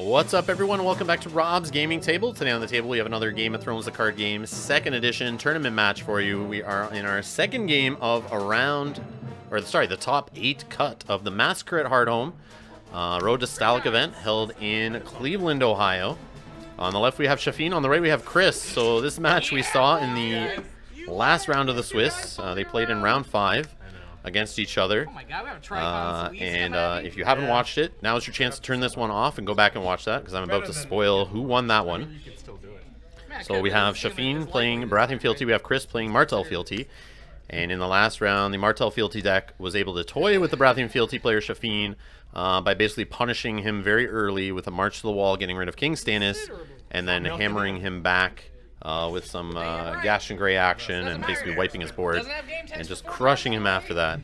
What's up, everyone? Welcome back to Rob's Gaming Table. Today on the table we have another Game of Thrones the card game, second edition tournament match for you. We are in our second game of the top 8 cut of the Massacre at Hardhome, Road to Stahleck Event, held in Cleveland, Ohio. On the left we have Shafeen, on the right we have Chris. So this match we saw in the last round of the Swiss. They played in round 5 against each other. Oh my God, we have a tripod If you haven't watched it, now is your chance to turn this one off and go back and watch that, because I'm about to spoil who won that one. So we have Shafeen playing Baratheon Fealty, we have Chris playing Martell Fealty, and in the last round, the Martell Fealty deck was able to toy with the Baratheon Fealty player Shafeen by basically punishing him very early with a March to the Wall, getting rid of King Stannis, and then hammering him back with some Gash and Gray action and basically wiping his board and just crushing him after that.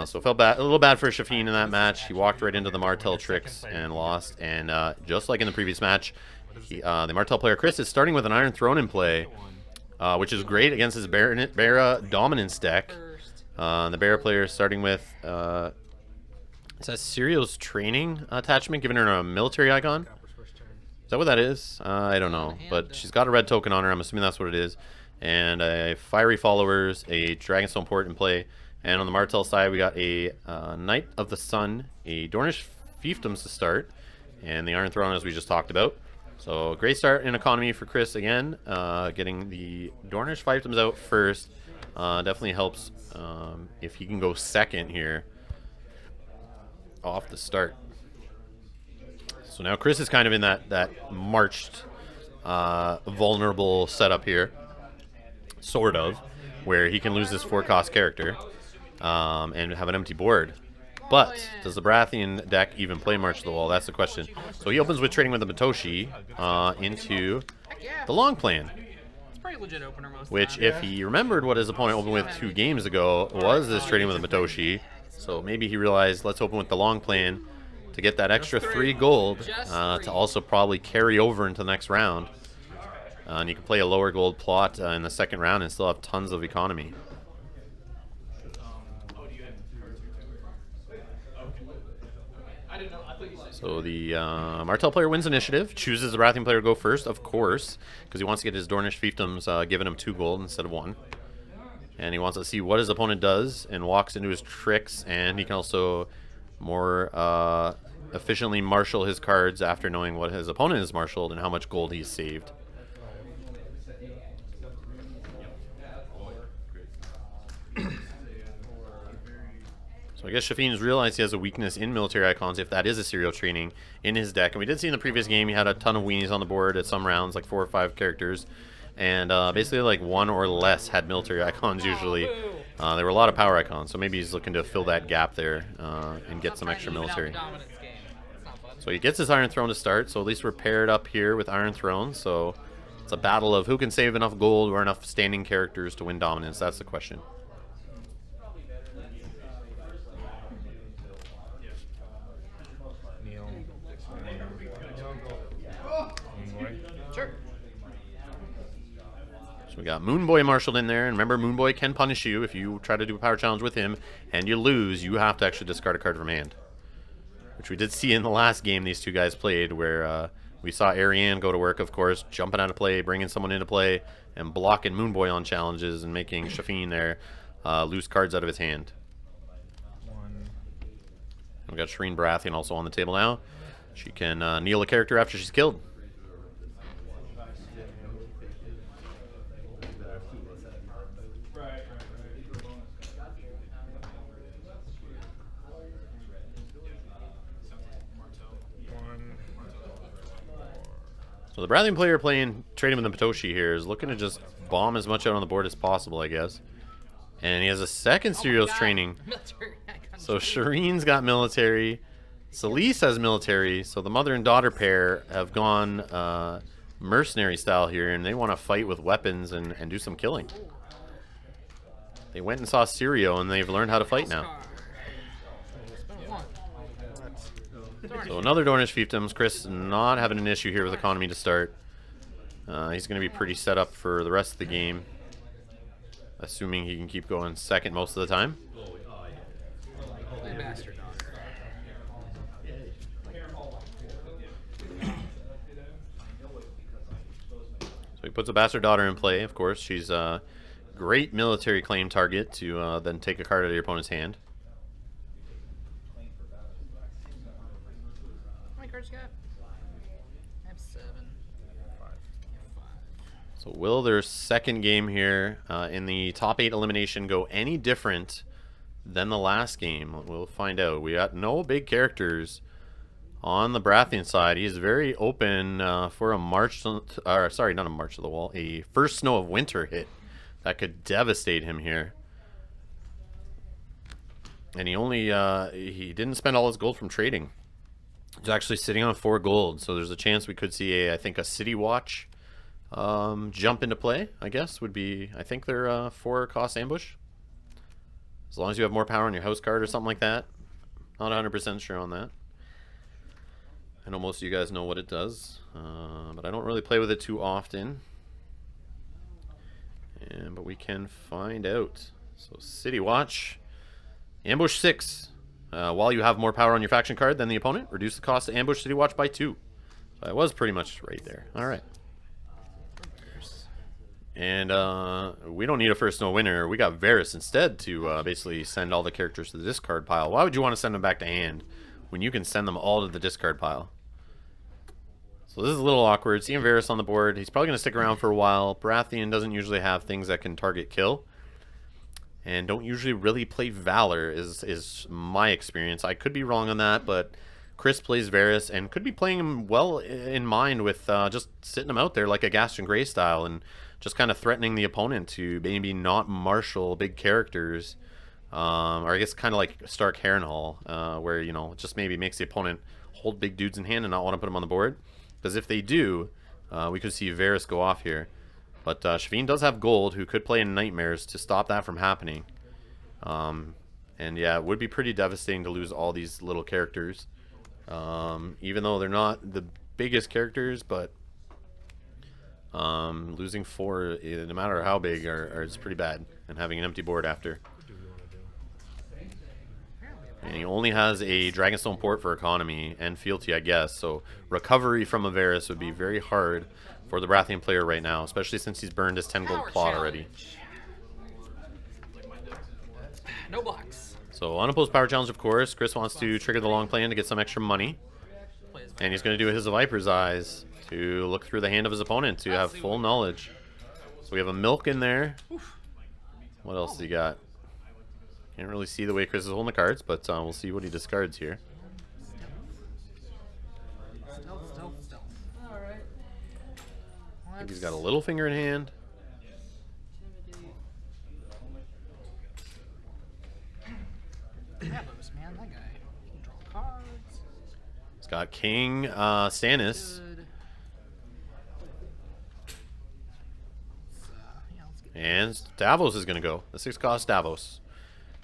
So felt a little bad for Shafeen in that match. He walked right into the Martell tricks and lost. And just like in the previous match, the Martell player Chris is starting with an Iron Throne in play, which is great against his Bara Dominance deck. The Bara player is starting with it says Sirio's Training attachment, giving her a military icon. Is that what that is? I don't know, but she's got a red token on her. I'm assuming that's what it is. And a Fiery Followers, a Dragonstone Port in play. And on the Martell side, we got a Knight of the Sun, a Dornish Fiefdoms to start, and the Iron Throne, as we just talked about. So great start in economy for Chris again. Getting the Dornish Fiefdoms out first definitely helps if he can go second here off the start. So now Chris is kind of in that marched, vulnerable setup here, sort of, where he can lose this 4-cost character and have an empty board. But does the Baratheon deck even play March to the Wall? That's the question. So he opens with trading with the Matoshi into the long plan, which, if he remembered what his opponent opened with 2 games ago, was this trading with the Matoshi. So maybe he realized, let's open with the long plan to get that extra 3 gold to also probably carry over into the next round. And you can play a lower gold plot in the second round and still have tons of economy. So the Martell player wins initiative, chooses the Baratheon player to go first, of course, because he wants to get his Dornish Fiefdoms giving him 2 gold instead of 1. And he wants to see what his opponent does and walks into his tricks, and he can also more efficiently marshal his cards after knowing what his opponent has marshaled and how much gold he's saved. So I guess Shafeen's realized he has a weakness in military icons, if that is a serial training, in his deck. And we did see in the previous game he had a ton of weenies on the board at some rounds, like 4 or 5 characters. And basically like 1 or less had military icons usually. There were a lot of power icons, so maybe he's looking to fill that gap there and get some extra military. So he gets his Iron Throne to start, so at least we're paired up here with Iron Throne. So it's a battle of who can save enough gold or enough standing characters to win dominance. That's the question. Sure. So we got Moonboy marshaled in there, and remember, Moonboy can punish you if you try to do a power challenge with him and you lose. You have to actually discard a card from hand, which we did see in the last game these 2 guys played, where we saw Ariane go to work, of course, jumping out of play, bringing someone into play, and blocking Moonboy on challenges and making Shafeen there lose cards out of his hand. We got Shireen Baratheon also on the table now. She can kneel a character after she's killed. So the Baratheon player trading with the Matoshi here is looking to just bomb as much out on the board as possible, I guess. And he has a second Sirio's Training. So Shireen's got military. Selyse has military. So the mother and daughter pair have gone mercenary style here, and they want to fight with weapons and do some killing. They went and saw Sirio, and they've learned how to fight now. So another Dornish Fiefdoms. Chris not having an issue here with economy to start. He's going to be pretty set up for the rest of the game, assuming he can keep going second most of the time. it puts a bastard daughter in play, of course. She's a great military claim target to then take a card out of your opponent's hand. How many cards you got? I have 7. 5. So will their second game here in the top 8 elimination go any different than the last game? We'll find out. We got no big characters on the Baratheon side. He's very open for a March, or sorry, not a March of the Wall, a first Snow of Winter hit that could devastate him here. And he only he didn't spend all his gold from trading. He's actually sitting on 4 gold, so there's a chance we could see I think a City Watch jump into play. I guess would be, I think they're 4 cost ambush. As long as you have more power on your house card or something like that. Not 100% sure on that. I know most of you guys know what it does, but I don't really play with it too often. But we can find out. So City Watch, ambush 6. While you have more power on your faction card than the opponent, reduce the cost to ambush City Watch by 2. So I was pretty much right there. All right. And we don't need a first Snow Winter. We got Varys instead to basically send all the characters to the discard pile. Why would you want to send them back to hand when you can send them all to the discard pile? So this is a little awkward. Seeing Varys on the board. He's probably going to stick around for a while. Baratheon doesn't usually have things that can target kill. And don't usually really play Valor is my experience. I could be wrong on that, but Chris plays Varys and could be playing him well in mind with just sitting him out there like a Gaston Grey style and just kind of threatening the opponent to maybe not marshal big characters. Or I guess kind of like Stark Harrenhal, where, you know, just maybe makes the opponent hold big dudes in hand and not want to put them on the board. Because if they do, we could see Varys go off here. But Shafeen does have gold, who could play in Nightmares to stop that from happening. And yeah, it would be pretty devastating to lose all these little characters. Even though they're not the biggest characters, but losing 4, no matter how big, is pretty bad. And having an empty board after. And he only has a Dragonstone port for economy and fealty, I guess. So recovery from a Varys would be very hard for the Baratheon player right now, especially since he's burned his 10 gold plot already. No blocks. So unopposed power challenge, of course. Chris wants to trigger the long plan to get some extra money. And he's going to do his Viper's Eyes to look through the hand of his opponent to have full knowledge. So we have a Milk in there. What else do you got? Can't really see the way Chris is holding the cards, but we'll see what he discards here. Stealth. Alright. I think he's got a little finger in hand. Tabos, man, that guy can draw cards. He's got King Stannis. Good. Yeah, let's get And Davos is going to go. The 6 cost Davos.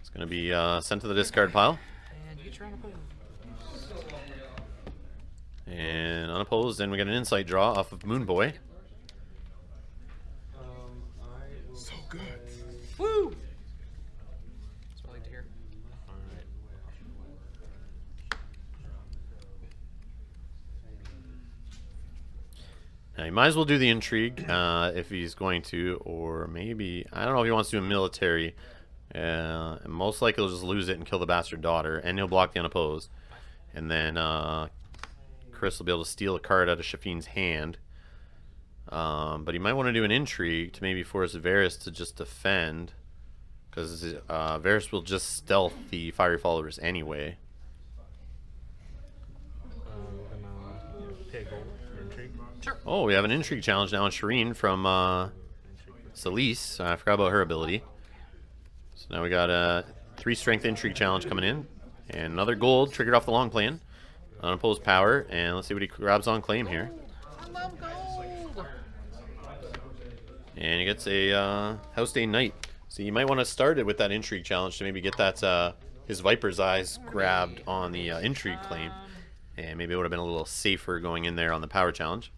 It's going to be sent to the discard pile. and you trying to put And unopposed, then we get an insight draw off of Moon Boy. So good. Woo! That's what I like to hear. Now, he might as well do the intrigue if he's going to, or maybe, I don't know if he wants to do a military. Most likely he'll just lose it and kill the bastard daughter, and he'll block the unopposed. And then Chris will be able to steal a card out of Shafeen's hand. But he might want to do an intrigue to maybe force Varys to just defend, because Varys will just stealth the fiery followers anyway. Pay gold for intrigue. Sure. Oh, we have an intrigue challenge now on Shireen from Celise. I forgot about her ability. So now we got a 3 strength intrigue challenge coming in. And another gold triggered off the long plan. Unopposed power. And let's see what he grabs on claim here. I love gold. And he gets a House Day Knight. So you might want to start it with that intrigue challenge to maybe get that his Viper's Eyes grabbed on the intrigue claim. And maybe it would have been a little safer going in there on the power challenge.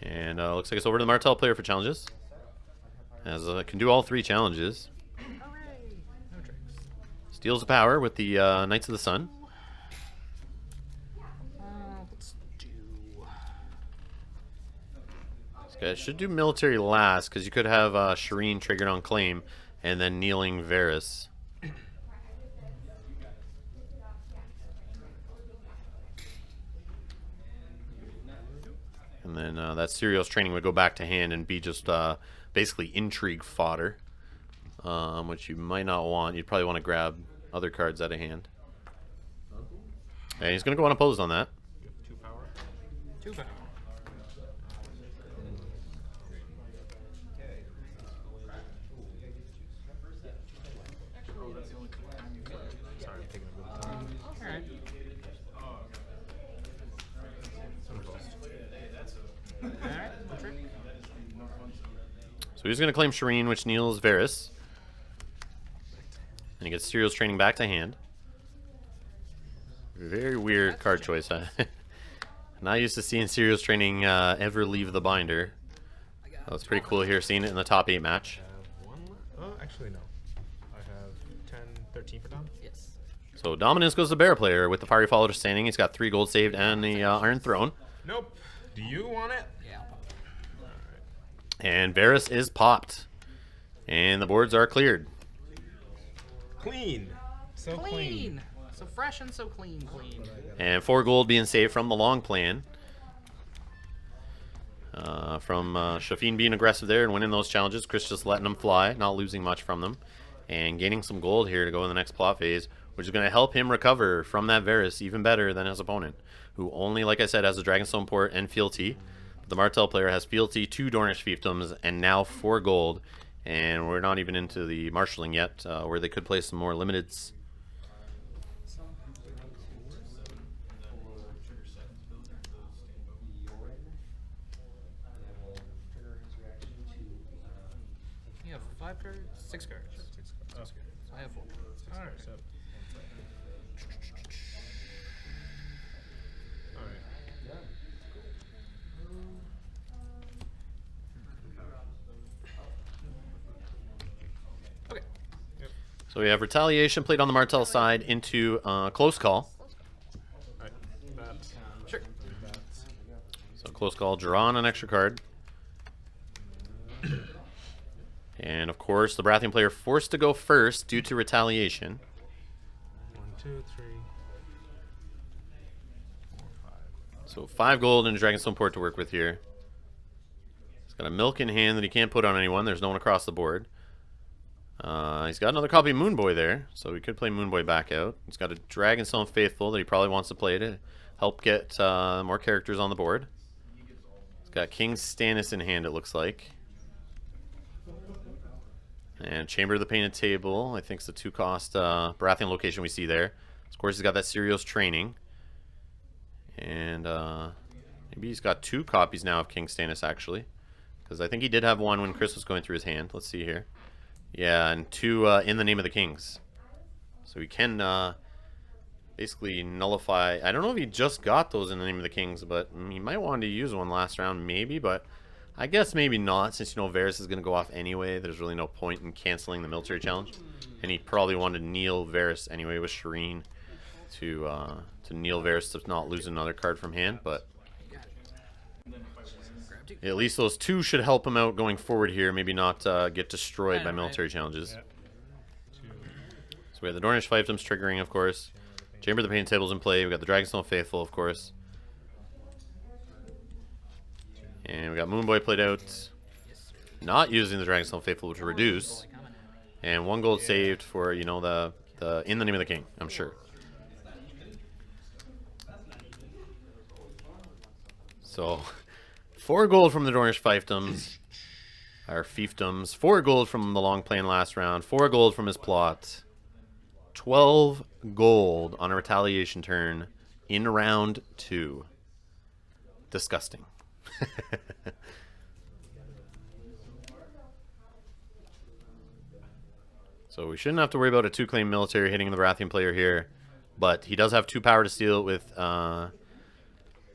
And looks like it's over to the Martell player for challenges. As can do all 3 challenges. Hooray! No tricks. Steals the power with the Knights of the Sun. Let's do. This guy should do military last, because you could have Shafeen triggered on claim, and then kneeling Varys. And then that Serial's training would go back to hand and be just basically intrigue fodder, which you might not want. You'd probably want to grab other cards out of hand. And he's going to go unopposed on that. 2 power. 2 power. Sorry, I'm taking a little time. Alright. Alright, one trick. So he's going to claim Shafeen, which kneels Varys. And he gets Serial's training back to hand. Very weird card choice. Not used to seeing Serial's training ever leave the binder. That's pretty cool here, seeing it in the top 8 match. I have 1 left. Oh, actually, no. I have 10, 13 for Dom. Yes. So dominance goes to Bear player with the Fiery Follower standing. He's got 3 gold saved and the Iron Throne. Nope. Do you want it? Yeah. And Varys is popped. And the boards are cleared. Clean. So clean. So fresh and so clean. And 4 gold being saved from the long plan. From Shafeen being aggressive there and winning those challenges. Chris just letting them fly, not losing much from them. And gaining some gold here to go in the next plot phase, which is going to help him recover from that Varys even better than his opponent, who only, like I said, has a Dragonstone Port and Fealty. The Martell player has Fealty, 2 Dornish Fiefdoms, and now 4 gold. And we're not even into the marshalling yet, where they could play some more limiteds. You have 5 cards? 6 cards. 6 cards. I have 4. Alright, so. Alright. Okay. So we have Retaliation played on the Martell side into Close Call. Alright. That. Sure. That. So Close Call, draw on an extra card. And of course, the Baratheon player forced to go first due to Retaliation. 1, 2, 3, 4, 5. So 5 gold and a Dragonstone Port to work with here. He's got a Milk in hand that he can't put on anyone. There's no one across the board. He's got another copy of Moonboy there, so we could play Moonboy back out. He's got a Dragonstone Faithful that he probably wants to play to help get more characters on the board. He's got King Stannis in hand, it looks like. And Chamber of the Painted Table, I think it's the 2-cost Baratheon location we see there. Of course, he's got that Serial's training. And maybe he's got 2 copies now of King Stannis, actually. Because I think he did have 1 when Chris was going through his hand. Let's see here. Yeah, and 2 in the Name of the Kings. So he can basically nullify... I don't know if he just got those in the Name of the Kings, but he might want to use one last round, maybe. But I guess maybe not, since you know Varys is going to go off anyway. There's really no point in canceling the military challenge. And he probably wanted to kneel Varys anyway with Shafeen to kneel Varys to not lose another card from hand. But at least those 2 should help him out going forward here. Maybe not get destroyed by military challenges. Yep. 2. So we have the Dornish Fiefdoms triggering, of course. Chamber of the Painted Table's in play. We've got the Dragonstone Faithful, of course. And we got Moonboy played out. Not using the Dragonstone Faithful to reduce. And 1 gold saved for, you know, the In the Name of the King, I'm sure. So 4 gold from the Dornish Fiefdoms. Or Fiefdoms. 4 gold from the long plan last round. 4 gold from his plot. 12 gold on a retaliation turn in round 2. Disgusting. So we shouldn't have to worry about a 2-claim military hitting the Baratheon player here. But he does have 2 power to steal with a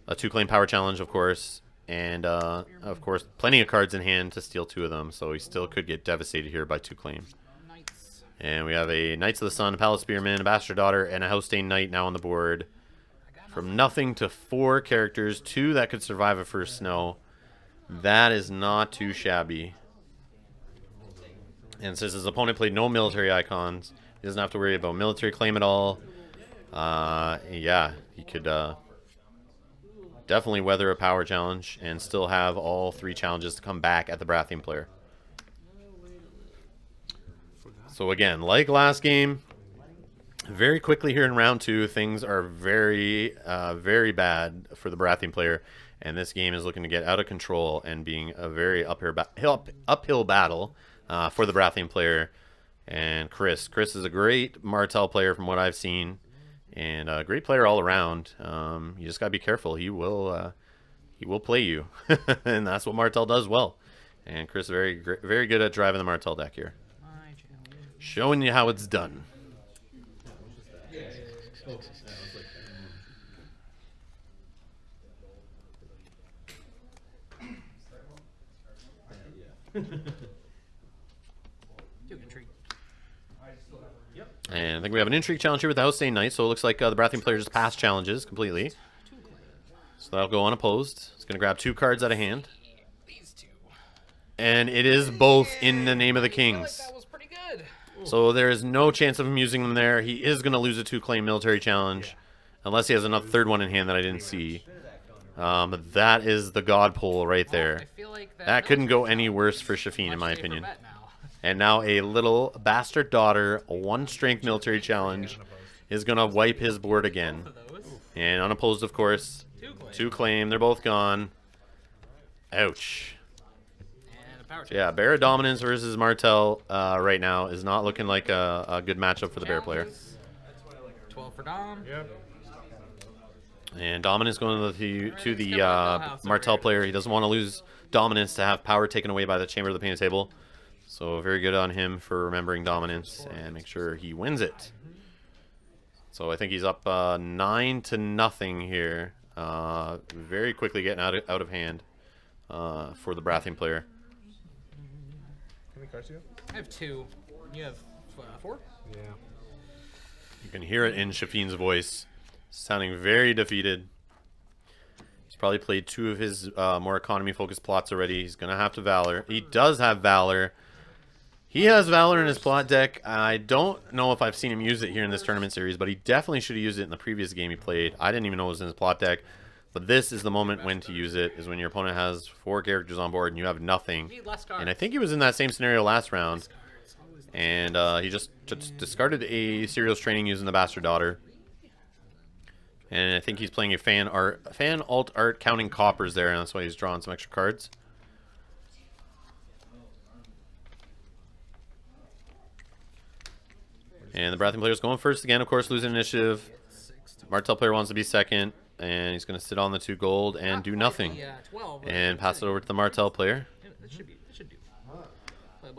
2-claim power challenge, of course. And, of course, plenty of cards in hand to steal 2 of them. So he still could get devastated here by 2-claim. Knights. And we have a Knights of the Sun, Palace Spearman, a Bastard Daughter, and a House-Stained Knight now on the board. From nothing to 4 characters, 2 that could survive a first snow. That is not too shabby. And since his opponent played no military icons, he doesn't have to worry about military claim at all. Yeah, he could definitely weather a power challenge and still have all 3 challenges to come back at the Baratheon player. So again, like last game, very quickly here in round 2, things are very, very bad for the Baratheon player. And this game is looking to get out of control and being a very uphill battle for the Baratheon player. And Chris is a great Martell player from what I've seen. And a great player all around. You just got to be careful. He will play you. And that's what Martell does well. And Chris is very good at driving the Martell deck here. Showing you how it's done. And I think we have an intrigue challenge here with the House-Stained Knight, so it looks like the Baratheon player just passed challenges completely. So that'll go unopposed. It's going to grab 2 cards out of hand. And it is both in the name of the kings. That was pretty good. So there is no chance of him using them there. He is going to lose a 2-claim military challenge, unless he has another 3rd one in hand that I didn't see. But that is the god pull right there. That couldn't go any worse for Shafeen, in my opinion. And now a little Bastard Daughter 1-strength military challenge is going to wipe his board again. And unopposed, of course. 2 claim. They're both gone. Ouch. So yeah, Bear Dominance versus Martell right now is not looking like a good matchup for the Bear player. 12 for Dom. Yep. And Dominance going to the Martell player. He doesn't want to lose Dominance to have power taken away by the Chamber of the Painted Table. So very good on him for remembering Dominance and make sure he wins it. So I think he's up 9-0 here. Very quickly getting out of hand for the Baratheon player. How many cards do you have? I have 2. You have 4? Yeah. You can hear it in Shafeen's voice, sounding very defeated. He's probably played 2 of his more economy-focused plots already. He's going to have to Valor. He does have Valor. He has Valor in his plot deck. I don't know if I've seen him use it here in this tournament series, but he definitely should have used it in the previous game he played. I didn't even know it was in his plot deck. But this is the moment when to use it, is when your opponent has 4 characters on board and you have nothing. And I think he was in that same scenario last round. And he just discarded a Serials Training using the Bastard Daughter. And I think he's playing a fan alt art counting coppers there, and that's why he's drawing some extra cards. And the Baratheon player is going first again, of course, losing initiative. Martell player wants to be second, and he's going to sit on the 2 gold and do nothing. And pass it over to the Martell player.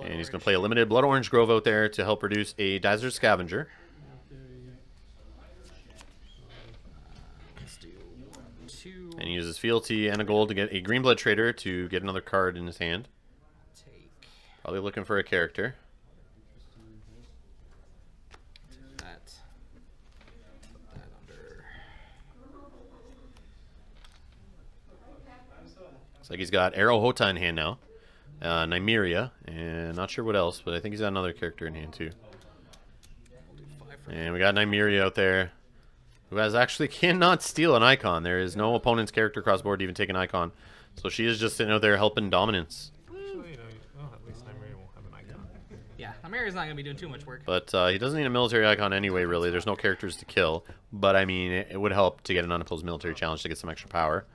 And he's going to play a limited Blood Orange Grove out there to help reduce a Dazzler Scavenger. And he uses Fealty and a gold to get a Green Blood Trader to get another card in his hand. Probably looking for a character. Looks like he's got Arrow Hota in hand now. Nymeria, and not sure what else, but I think he's got another character in hand too. And we got Nymeria out there, who cannot steal an icon. There is no opponent's character across board to even take an icon. So she is just sitting out there helping Dominance. Actually, at least Nymeria won't have an icon. Yeah, Nymeria's not going to be doing too much work. But he doesn't need a military icon anyway, really. There's no characters to kill. But, I mean, it would help to get an unopposed military challenge to get some extra power.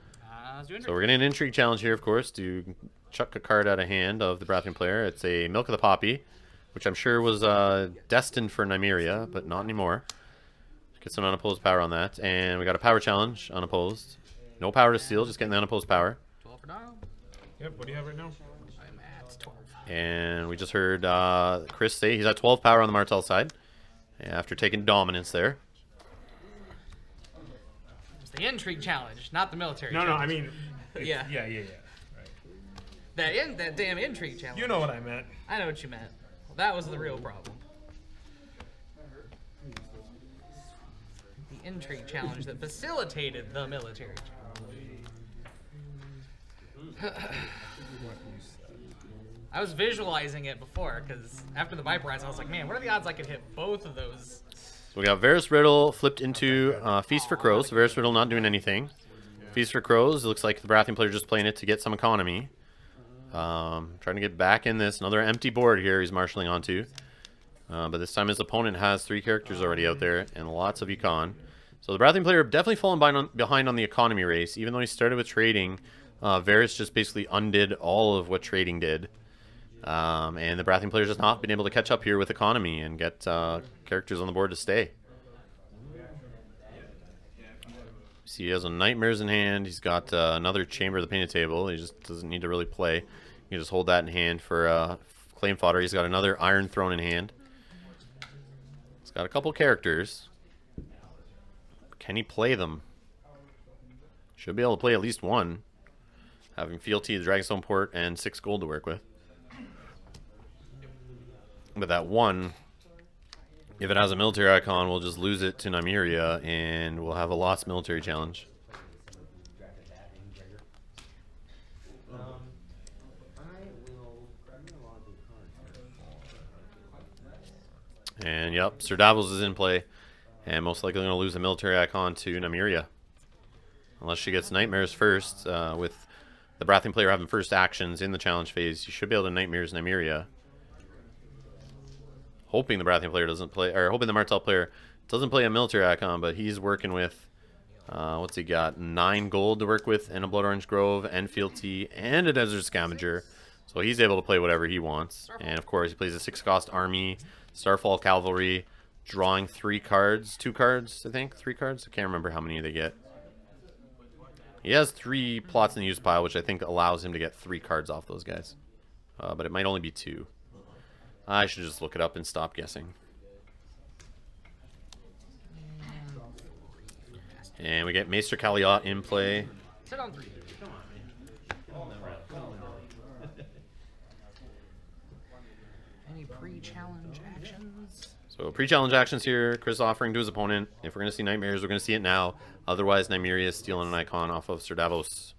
So we're getting an intrigue challenge here, of course, to chuck a card out of hand of the Baratheon player. It's a Milk of the Poppy, which I'm sure was destined for Nymeria, but not anymore. Get some unopposed power on that. And we got a power challenge, unopposed. No power to steal, just getting the unopposed power. 12 for Dom. Yep, what do you have right now? I'm at 12. And we just heard Chris say he's at 12 power on the Martell side after taking Dominance there. It's the intrigue challenge, not the military No, challenge. I mean... Yeah. Yeah. Right. That damn intrigue challenge. You know what I meant. I know what you meant. Well, that was the real problem. The intrigue challenge that facilitated the military challenge. I was visualizing it before, because after the Viperize, I was like, man, what are the odds I could hit both of those? So we got Varys Riddle flipped into Feast for Crows. So Varys Riddle not doing anything. Feast for Crows, looks like the Baratheon player just playing it to get some economy. Trying to get back in this. Another empty board here he's marshalling onto. But this time his opponent has 3 characters already out there and lots of econ. So the Baratheon player definitely fallen behind on the economy race. Even though he started with trading, Varys just basically undid all of what trading did. And the Baratheon player has not been able to catch up here with economy and get characters on the board to stay. See, he has a Nightmares in hand. He's got another Chamber of the Painted Table. He just doesn't need to really play. You can just hold that in hand for claim fodder. He's got another Iron Throne in hand. He's got a couple characters. Can he play them? Should be able to play at least one. Having Fealty, the Dragonstone Port, and 6 gold to work with. But that one, if it has a military icon, we'll just lose it to Nymeria, and we'll have a lost military challenge. And yep, Sir Davos is in play, and most likely going to lose a military icon to Nymeria. Unless she gets Nightmares first, with the Baratheon player having first actions in the challenge phase, you should be able to Nightmares Nymeria. Hoping the Baratheon player doesn't play, or hoping the Martell player doesn't play a military icon, but he's working with, what's he got? 9 gold to work with, and a Blood Orange Grove, and Fealty, and a Desert Scavenger. So he's able to play whatever he wants. And of course, he plays a 6-cost army, Starfall Cavalry, drawing 3 cards, 2 cards, I think, 3 cards. I can't remember how many they get. He has 3 plots in the use pile, which I think allows him to get 3 cards off those guys. But it might only be 2. I should just look it up and stop guessing. And we get Maester Kaliot in play. Sit on 3. Any pre-challenge actions? So pre-challenge actions here. Chris offering to his opponent. If we're going to see Nightmares, we're going to see it now. Otherwise, Nymeria is stealing an icon off of Sir Davos.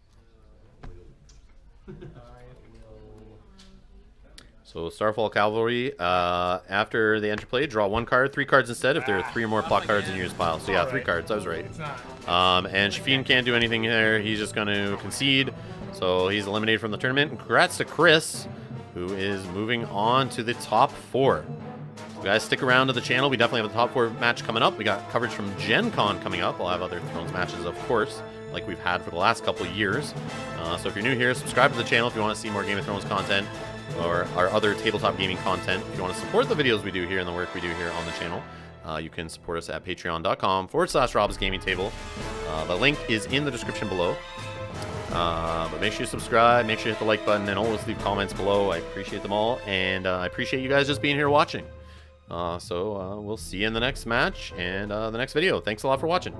So Starfall Cavalry, after they enter play, draw 1 card, 3 cards instead if there are 3 or more plot cards in your use pile. So yeah, 3 cards, I was right. And Shafeen can't do anything there. He's just going to concede. So he's eliminated from the tournament. And congrats to Chris, who is moving on to the top 4. So guys, stick around to the channel. We definitely have a top 4 match coming up. We got coverage from Gen Con coming up. We'll have other Thrones matches, of course, like we've had for the last couple of years. So if you're new here, subscribe to the channel if you want to see more Game of Thrones content, or our other tabletop gaming content. If you want to support the videos we do here and the work we do here on the channel, you can support us at patreon.com/Rob's Gaming Table. The link is in the description below. But make sure you subscribe, make sure you hit the like button, and always leave comments below. I appreciate them all, and I appreciate you guys just being here watching. So we'll see you in the next match and the next video. Thanks a lot for watching.